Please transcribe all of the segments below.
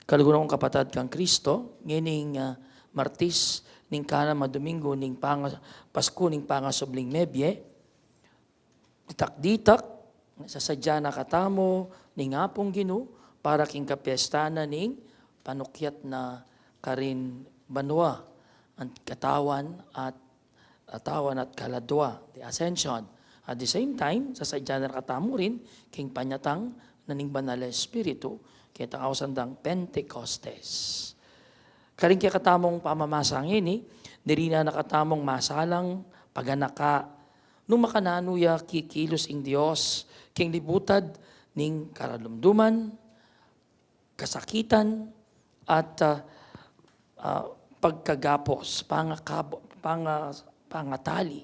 Kalugurang kong kapatad kang Kristo, ngayon Martis, ning Kanama Domingo, ning Pasko, ning Pangasubling Mebye, ditak-ditak, sasadya na katamo, ning Apong Ginoo, para king kapiestana ning panukyat na karin banwa, ang katawan at kaladwa, the Ascension. At the same time, sasadya na katamo rin, king panyatang naning banal na Espiritu, kita kausandang Pentecostes. Karing kaya katamong pamamasang ini, diri na nakatamong masalang paganaka, nung makananuya kikilos ing Dios, king libutad ning karalumduman, kasakitan, at pagkagapos, pangatali,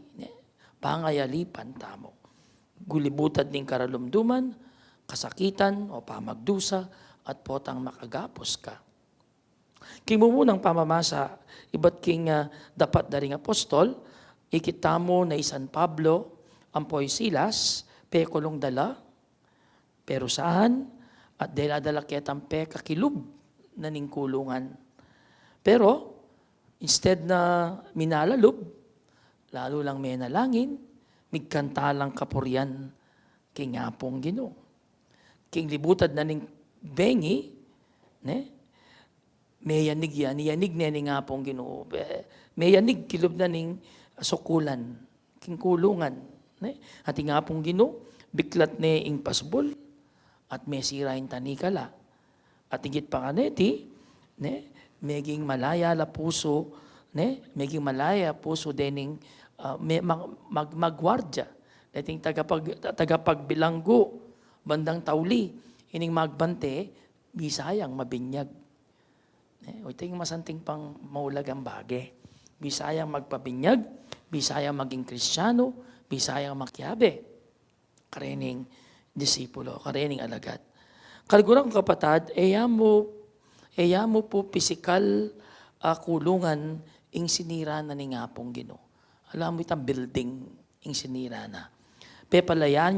pangayalipan tamo. Gulibutad ning karalumduman, kasakitan o pamagdusa, at potang makagapos ka. King mumunang pamamasa, iba't king dapat daring apostol, ikitamo na San Pablo, ampoy Silas, pekulong dala, pero saan, at dala-dala ketang kakilub na ning kulungan. Pero, instead na minalalub, lalo lang may nalangin, migkantalang kapurian, king Apong Ginoo. King libutad na ning bengi, may yanig na ning Apong Ginoo. May yanig kilub na ning sukulan, king kulungan. At ing Apong Ginoo, biklat ne ing pasbol, at may sirain tanikala. At higit pa kaneti, meging malaya la puso, meging malaya puso dening magwardya. Dating tagapagbilanggo, bandang tauli, ining magbante, bisayang mabinyag. Ito yung masanting pang maulag ang bagay. Bisayang magpabinyag, bisayang maging Kristyano, bisayang makiabe. Karening disipulo, karening alagad. Kaliguran kong kapatad, eya mo po pisikal kulungan ing sinira na ni Apong Ginoo. Alam mo itang building ing sinira na. Pepalaya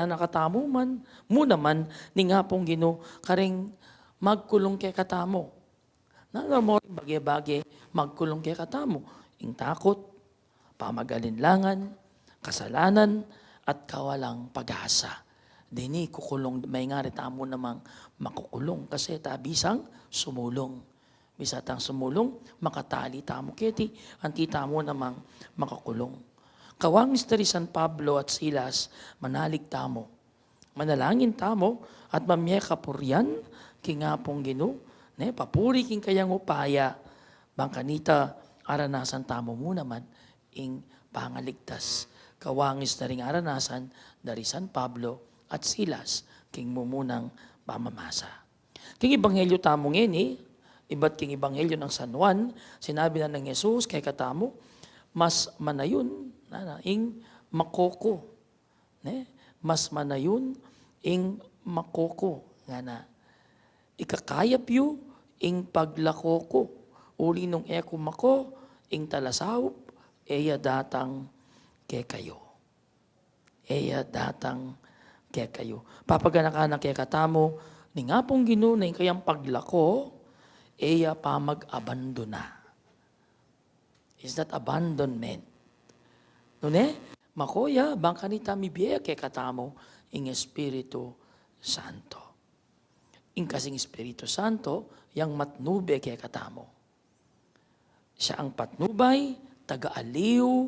na katamo man, mo naman ni Apong Ginoo, karing magkulong kay katamo. Nala mo bagay-bagay, magkulong kay katamo. Ing takot, pamagalinlangan, kasalanan, at kawalang pag-asa. Dini kukulong, may nga retamo namang makukulong kasi tabisang sumulong. Bisatang sumulong, makatali tamo keti, anti tamo namang makakulong. Kawang isteri San Pablo at Silas, manalig tamo. Manalangin tamo at mamye kapuryan, king Apong Ginoo, papuri king kayang upaya, bangkanita aranasan tamo mo naman, ing pangaligtas. Kawangis na ring aranasan dari San Pablo at Silas, king mumunang pamamasa. King Ebanghelyo tamong ini, iba't king Ebanghelyo ng San Juan, sinabi na ng Jesus kay katamo, mas manayon, ing makoko. Mas manayon, ing makoko. Nga na, ikakayap yu, ing paglakoko. Uli nung eko mako, ing talasawp, eya datang kay kayo. Eya datang kay kayo. Papaganakan kay katamo, ni Apong Ginoo na kayang paglako, eya pa mag-abandona. Is that abandonment? Makoya, bangkanita mibiya kay katamo, ing Espiritu Santo. Ing kasing Espiritu Santo, yang matnube kay katamo. Siya ang patnubay, taga-aliw,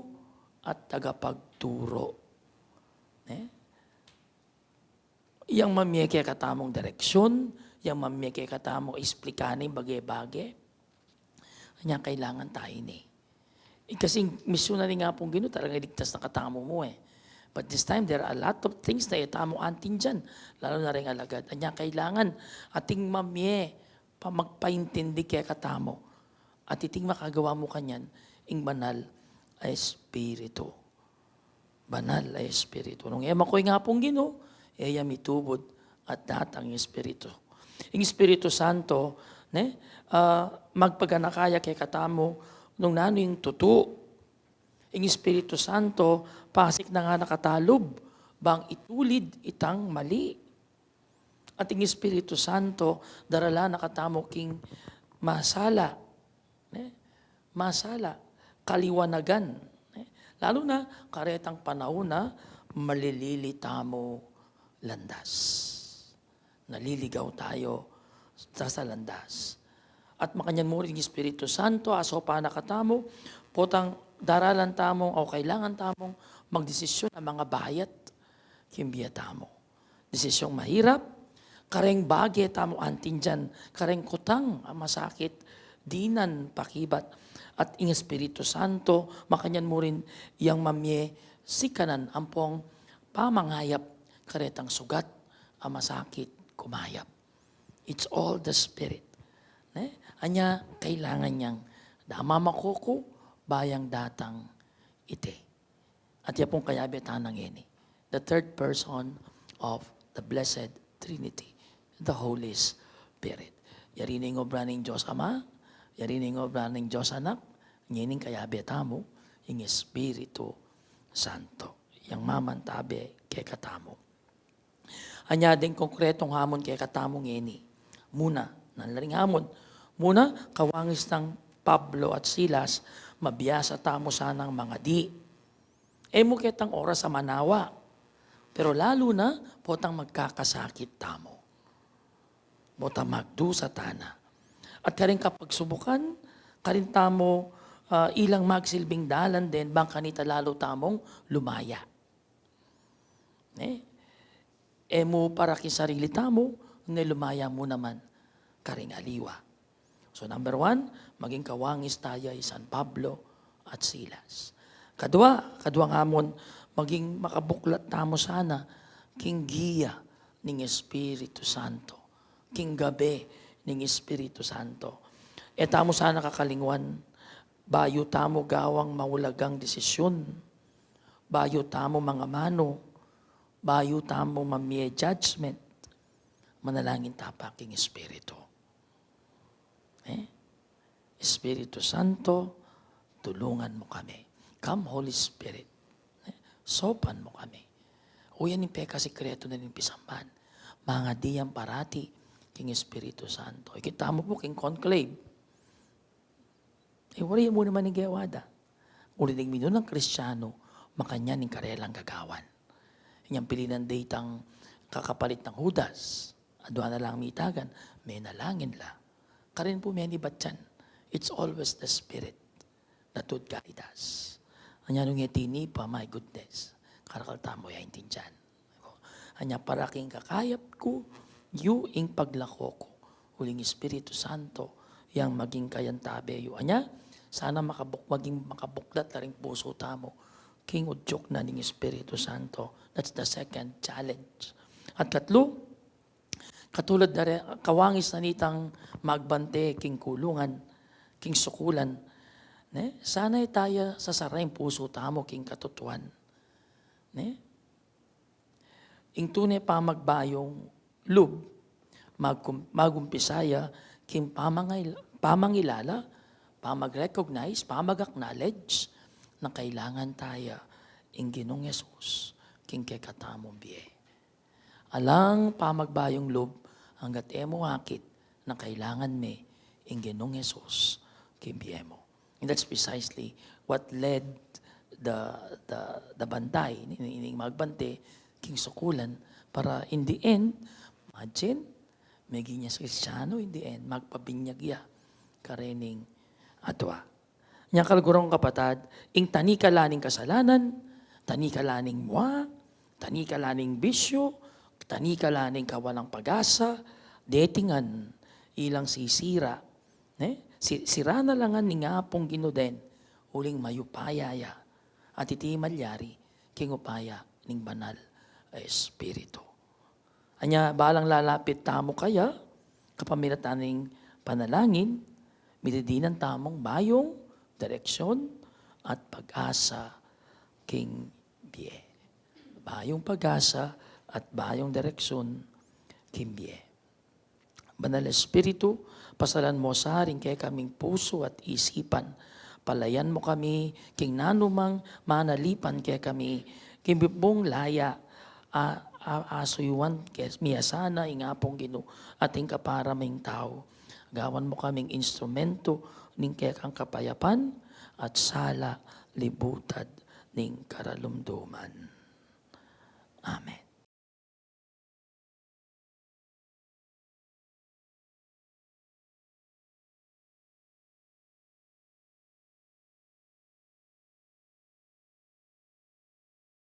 at tagapagturo. Yang mamye kay katamong direksyon, yang mamye kay katamong explikanin bagay-bagay, kanya kailangan tayo ni. Kasi misyon na rin nga pong Ginoo, talaga ligtas na katamo mo But this time, there are a lot of things na itamo antin dyan, lalo na rin alagad. Kanya kailangan ating mamye pa magpaintindi kay katamo. At iting makagawa mo kanyan, ing banal Espiritu. Banal ay Espiritu. Nung ema ko'y nga pong Ginoo, eya mitubod at datang Espiritu. Yung Espiritu Santo, magpaganakaya kay katamo, nung nano yung tutu. Yung Espiritu Santo, pasik na nga nakatalob, bang itulid itang mali. Ating Espiritu Santo, darala nakatamo king masala. Masala, kaliwanagan. Lalo na karetang panahon na malililita mo landas. Naliligaw tayo sa landas. At makanyan mo rin Espiritu Santo, aso pa nakatamo, potang daralan tamong o kailangan tamong magdesisyon ang mga bayat, kimbiya tamo. Desisyong mahirap, kareng bagay tamo antin dyan, kareng kutang, masakit, dinan, pakibat, at ing Espiritu Santo, makanyan mo rin yang mamye, sikanan, ampong pamangayap, karetang sugat, masakit, kumayap. It's all the Spirit. Anya, kailangan niyang damamakuko, bayang datang ite. At yan pong kayabi tanang ini. The third person of the Blessed Trinity, the Holy Spirit. Yarining obra ng Diyos Ama, yarining obra ng Diyos Anak, ngining kayabi tamo, yung Espiritu Santo. Yang mamantabi kay katamo. Anya din konkretong hamon kay katamo ngini. Muna, nalaring hamon. Muna, kawangis ng Pablo at Silas, mabiyasa tamo sanang mga di. Mo ketang oras sa manawa. Pero lalo na, potang magkakasakit tamo. Potang magdu sa tana. At karing kapag subukan, karing tamo ilang magsilbing dalan din, bang kanita lalo tamong lumaya. Mo para kisarili tamo, lumaya mo naman karing aliwa. So number 1, maging kawangis tayo San Pablo at Silas. Kaduang hamon, maging makabuklat tamo sana, king giya ng Espiritu Santo, king gabi ng Espiritu Santo. Tamo sana kakalingwan, bayo tamo gawang maulagang desisyon, bayo tamo mga mano, bayo tamo mamie judgment, manalangin tapaking Espiritu. Espiritu Santo, tulungan mo kami. Come Holy Spirit. Sopan mo kami. O yan yung peka sikreto na ng pisamban. Mga diyang parati king Espiritu Santo. Ikita mo po king conclave. Wala mo naman ng gawada. Ulinig mino ng Kristiyano, makanya ng karelang gagawan. Inyang pilinan datang kakapalit ng Judas. Adwa na lang mitagan, may nalangin la. Karin po may nibatyan. It's always the Spirit that would guide us. Anya nung itini pa, my goodness. Karakalta mo ya intindihan. Anya paraking kakayap ko, yu ing paglako ko. Huling Espiritu Santo, yang maging kayantabe yu. Anya, sana maging makabuklat na rin puso tamo. King udyok na ng Espiritu Santo. That's the second challenge. At katlo, katulad na rin, kawangis na nitang magbante, king kulungan, king sukulan, sana'y tayo sa sarayang puso tamo, king katutuan. Ing tunay pa magbayong lub, magumpisaya, king pamangilala, pamag-recognize, pamag-acknowledge, na kailangan tayo ing Ginong Yesus, king kekatamong biye. Alang pamagbayong lub, hanggat emo hakit, na kailangan me ing Ginong Yesus, kimbiye mo. And that's precisely what led the bantay, ining magbante, king sukulan, para in the end, imagine, may ginyas Kristiyano, in the end, magpabinyag ya, karening atwa. Niyang kalgurong kapatad, ing tani kalaning kasalanan, tani kalaning mua, tani kalaning bisyo, tani kalaning kawalang pag-asa, datingan, ilang sisira, sira na langan ni nga pong ginuden, uling mayupaya ya, at iti malyari, kingupaya ning banal Espiritu. Anya, balang lalapit tamo kaya, kapamirataning panalangin, mididinan tamong bayong, direksyon, at pag-asa king biye. Bayong pag-asa at bayong direksyon king biye. Banal Espiritu, pasalan mo sa rin kay kaming puso at isipan. Palayan mo kami, king nanumang manalipan kay kami, kimbibong laya, asuywan, kes miyasana, ingapong Ginoo, ating kaparaming tao. Gawan mo kaming instrumento, ning kang kapayapan, at sala, libutad, ning karalumduman. Amen.